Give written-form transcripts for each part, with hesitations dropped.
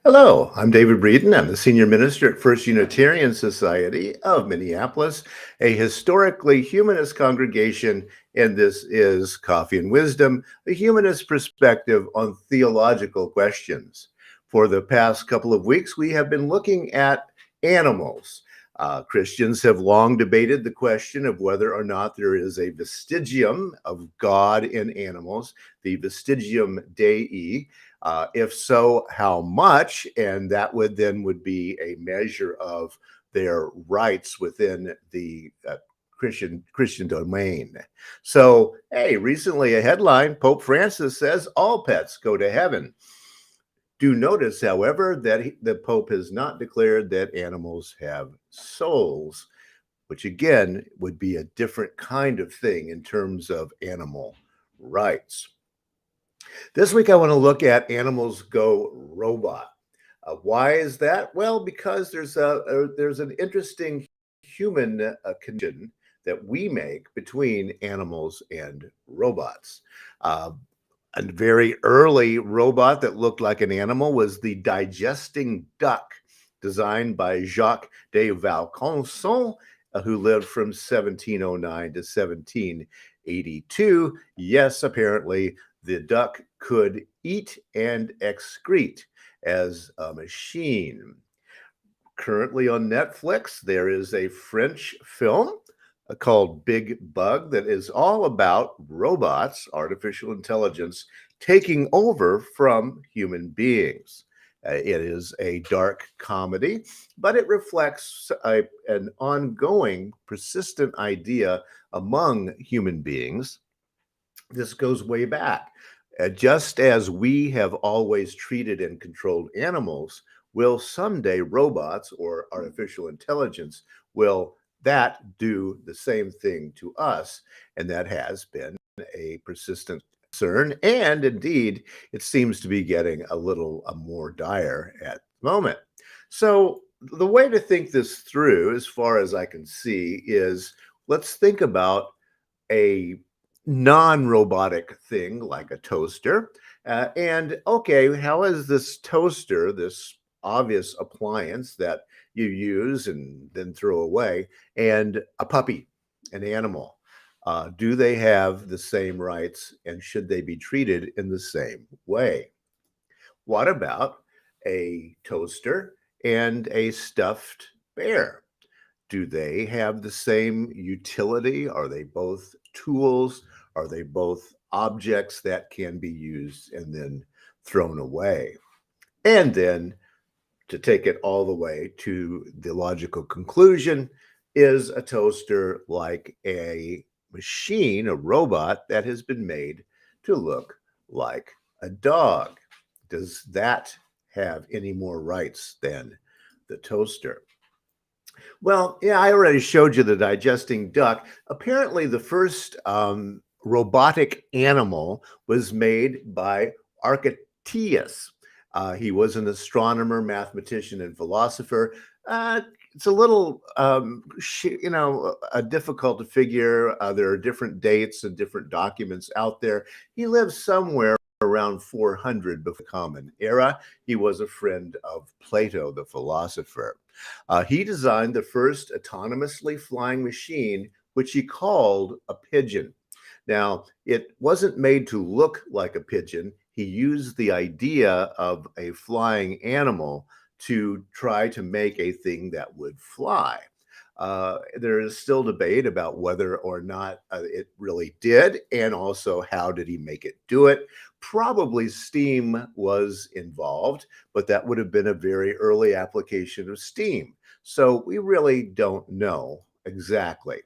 Hello, I'm David Breeden. I'm the senior minister at First Unitarian Society of Minneapolis, a historically humanist congregation, and this is Coffee and Wisdom, a humanist perspective on theological questions. For the past couple of weeks, we have been looking at animals. Christians have long debated the question of whether or not there is a vestigium of God in animals, the vestigium Dei. If so, how much? And that would be a measure of their rights within the Christian domain. So, hey, recently a headline: Pope Francis says all pets go to heaven. Do notice, however, that the Pope has not declared that animals have souls, which again would be a different kind of thing in terms of animal rights. This week, I want to look at animals go robot. Why is that? Well, because there's an interesting human connection that we make between animals and robots. Uh, a very early robot that looked like an animal was the digesting duck, designed by Jacques de Vaucanson, who lived from 1709 to 1782. Yes, apparently the duck could eat and excrete as a machine. Currently on Netflix, there is a French film called Big Bug that is all about robots, artificial intelligence, taking over from human beings. It is a dark comedy, but it reflects an ongoing, persistent idea among human beings. This goes way back. Just as we have always treated and controlled animals, will someday robots or artificial intelligence will that do the same thing to us? And that has been a persistent concern. And indeed, it seems to be getting a little more dire at the moment. So, the way to think this through, as far as I can see, is let's think about a non-robotic thing like a toaster. And okay, how is this toaster, this obvious appliance that you use and then throw away, and a puppy, an animal? Do they have the same rights and should they be treated in the same way? What about a toaster and a stuffed bear? Do they have the same utility? Are they both tools? Are they both objects that can be used and then thrown away? And then to take it all the way to the logical conclusion, is a toaster like a machine, a robot that has been made to look like a dog? Does that have any more rights than the toaster? Well, yeah, I already showed you the digesting duck. Apparently, the first robotic animal was made by Architeuthis. He was an astronomer, mathematician, and philosopher. It's a little, difficult to figure. There are different dates and different documents out there. He lived somewhere around 400 before the Common Era. He was a friend of Plato, the philosopher. He designed the first autonomously flying machine, which he called a pigeon. Now, it wasn't made to look like a pigeon. He used the idea of a flying animal to try to make a thing that would fly. There is still debate about whether or not it really did, and also how did he make it do it. Probably steam was involved, but that would have been a very early application of steam. So we really don't know exactly.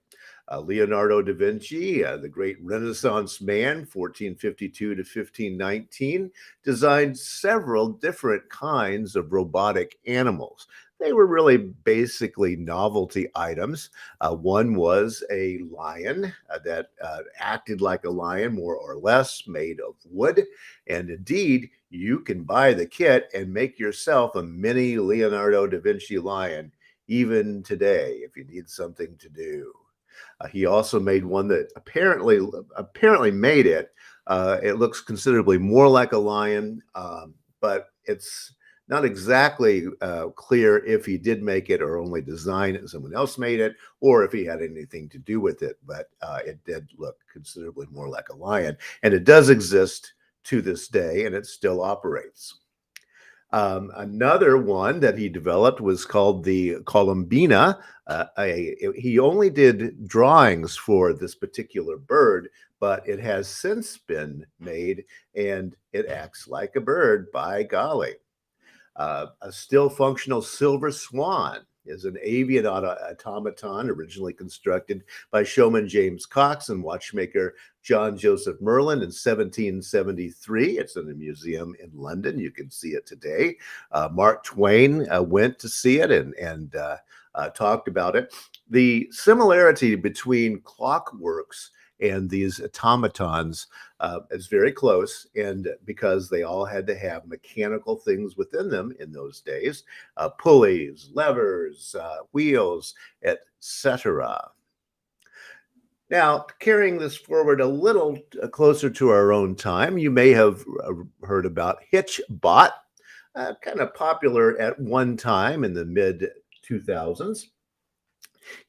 Leonardo da Vinci, the great Renaissance man, 1452 to 1519, designed several different kinds of robotic animals. They were really basically novelty items. One was a lion that acted like a lion, more or less, made of wood. And indeed, you can buy the kit and make yourself a mini Leonardo da Vinci lion even today if you need something to do. He also made one that apparently made it. It looks considerably more like a lion, but it's Not exactly clear if he did make it or only designed it and someone else made it, or if he had anything to do with it. But it did look considerably more like a lion. And it does exist to this day, and it still operates. Another one that he developed was called the Columbina. He only did drawings for this particular bird, but it has since been made and it acts like a bird, by golly. A still functional silver swan is an avian automaton originally constructed by showman James Cox and watchmaker John Joseph Merlin in 1773. It's in a museum in London. You can see it today. Mark Twain went to see it and talked about it. The similarity between clockworks and these automatons is very close, and because they all had to have mechanical things within them in those days, pulleys, levers, wheels, etc. Now, carrying this forward a little closer to our own time, you may have heard about Hitchbot, kind of popular at one time in the mid 2000s.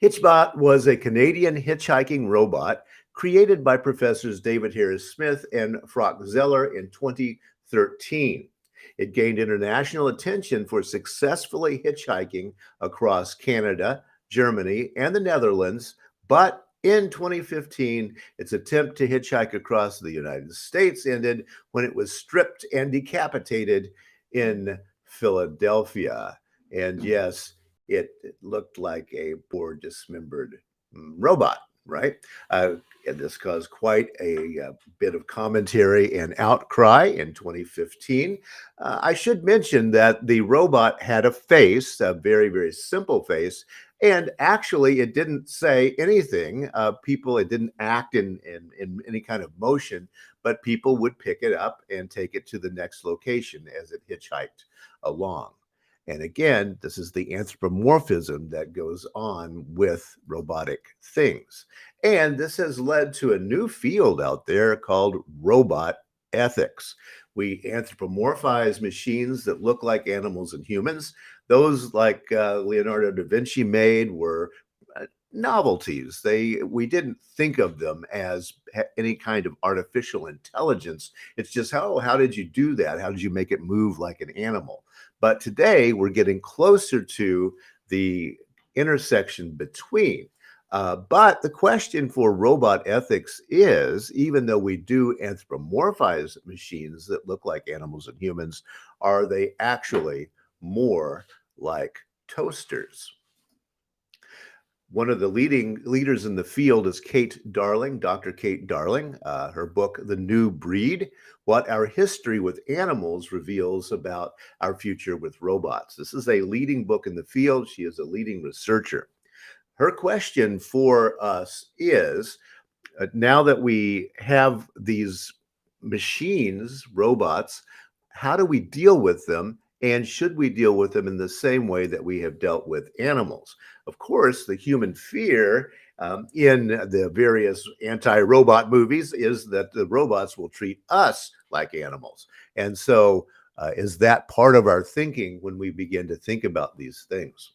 Hitchbot was a Canadian hitchhiking robot created by professors David Harris Smith and Frank Zeller in 2013. It gained international attention for successfully hitchhiking across Canada, Germany, and the Netherlands, but in 2015, its attempt to hitchhike across the United States ended when it was stripped and decapitated in Philadelphia. And yes, it looked like a poor, dismembered robot, right? And this caused quite a bit of commentary and outcry in 2015. I should mention that the robot had a face, a very, very simple face, and actually it didn't say anything. It didn't act in any kind of motion, but people would pick it up and take it to the next location as it hitchhiked along. And again, this is the anthropomorphism that goes on with robotic things. And this has led to a new field out there called robot ethics. We anthropomorphize machines that look like animals and humans. Those like Leonardo da Vinci made were novelties. We didn't think of them as any kind of artificial intelligence. It's just how did you do that? How did you make it move like an animal? But today we're getting closer to the intersection between. But the question for robot ethics is, even though we do anthropomorphize machines that look like animals and humans, are they actually more like toasters? One of the leading leaders in the field is Kate Darling, Dr. Kate Darling. Her book, The New Breed, What Our History with Animals Reveals About Our Future with Robots. This is a leading book in the field. She is a leading researcher. Her question for us is, now that we have these machines, robots, how do we deal with them? And should we deal with them in the same way that we have dealt with animals? Of course, the human fear in the various anti-robot movies is that the robots will treat us like animals. And so is that part of our thinking when we begin to think about these things?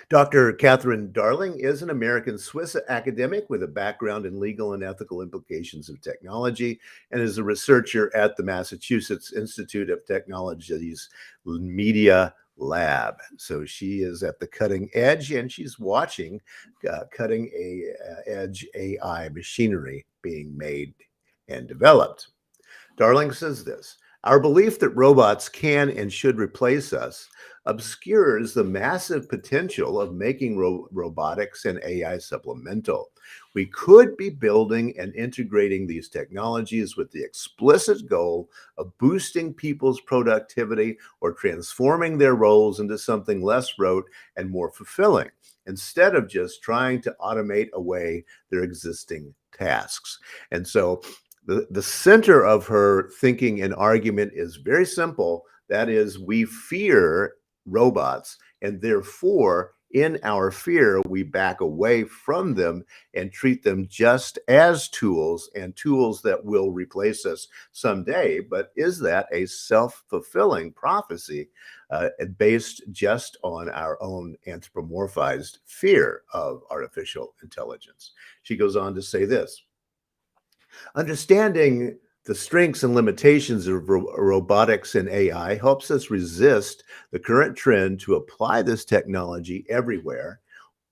Dr. Catherine Darling is an American Swiss academic with a background in legal and ethical implications of technology and is a researcher at the Massachusetts Institute of Technology's Media Lab. So she is at the cutting edge and she's watching cutting edge AI machinery being made and developed. Darling says this: our belief that robots can and should replace us obscures the massive potential of making robotics and AI supplemental. We could be building and integrating these technologies with the explicit goal of boosting people's productivity or transforming their roles into something less rote and more fulfilling, instead of just trying to automate away their existing tasks. And so the center of her thinking and argument is very simple. That is, we fear robots, and therefore, in our fear, we back away from them and treat them just as tools and tools that will replace us someday. But is that a self-fulfilling prophecy based just on our own anthropomorphized fear of artificial intelligence? She goes on to say this: understanding the strengths and limitations of robotics and AI helps us resist the current trend to apply this technology everywhere,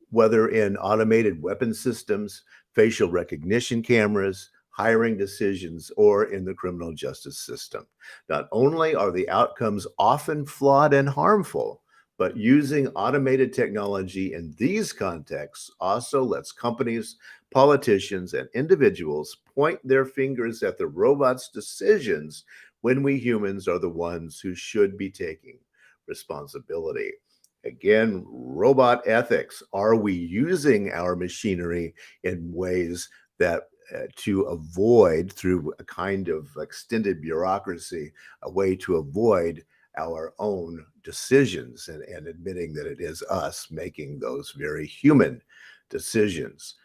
whether in automated weapon systems, facial recognition cameras, hiring decisions, or in the criminal justice system. Not only are the outcomes often flawed and harmful, but using automated technology in these contexts also lets companies, politicians, and individuals point their fingers at the robot's decisions when we humans are the ones who should be taking responsibility. Again, robot ethics. Are we using our machinery in ways that to avoid, through a kind of extended bureaucracy, a way to avoid our own decisions and admitting that it is us making those very human decisions?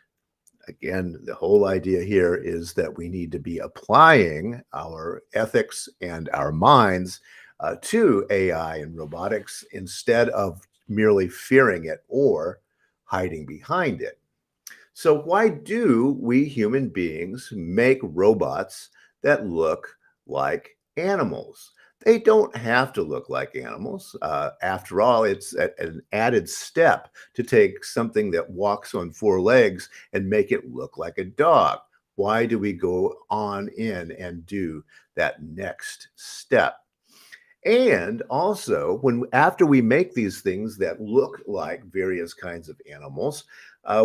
Again, the whole idea here is that we need to be applying our ethics and our minds to AI and robotics instead of merely fearing it or hiding behind it. So, why do we human beings make robots that look like animals? They don't have to look like animals. After all, it's an added step to take something that walks on four legs and make it look like a dog. Why do we go on in and do that next step? And also, when after we make these things that look like various kinds of animals,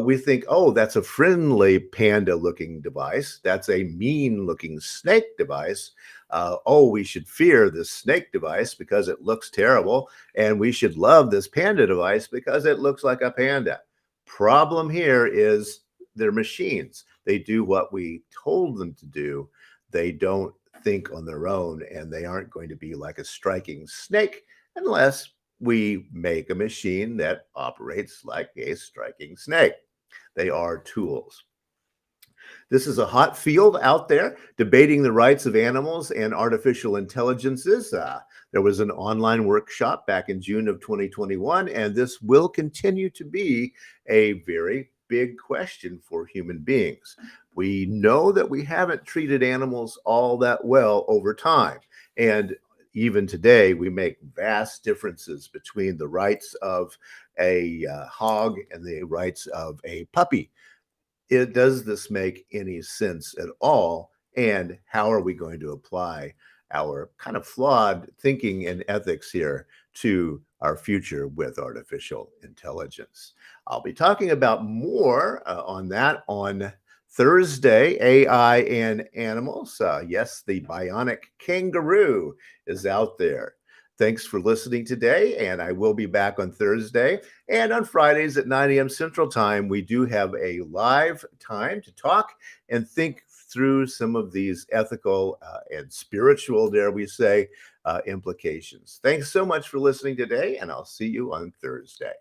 we think, oh, that's a friendly panda-looking device. That's a mean-looking snake device. Oh, we should fear this snake device because it looks terrible, and we should love this panda device because it looks like a panda. Problem here is they're machines. They do what we told them to do. They don't think on their own, and they aren't going to be like a striking snake unless we make a machine that operates like a striking snake. They are tools. This is a hot field out there debating the rights of animals and artificial intelligences. There was an online workshop back in June of 2021, and this will continue to be a very big question for human beings. We know that we haven't treated animals all that well over time. And even today, we make vast differences between the rights of a hog and the rights of a puppy. Does this make any sense at all? And how are we going to apply our kind of flawed thinking and ethics here to our future with artificial intelligence? I'll be talking about more on that on Thursday, AI and animals. Yes, the bionic kangaroo is out there. Thanks for listening today, and I will be back on Thursday. And on Fridays at 9 a.m. Central Time, we do have a live time to talk and think through some of these ethical and spiritual, dare we say, implications. Thanks so much for listening today, and I'll see you on Thursday.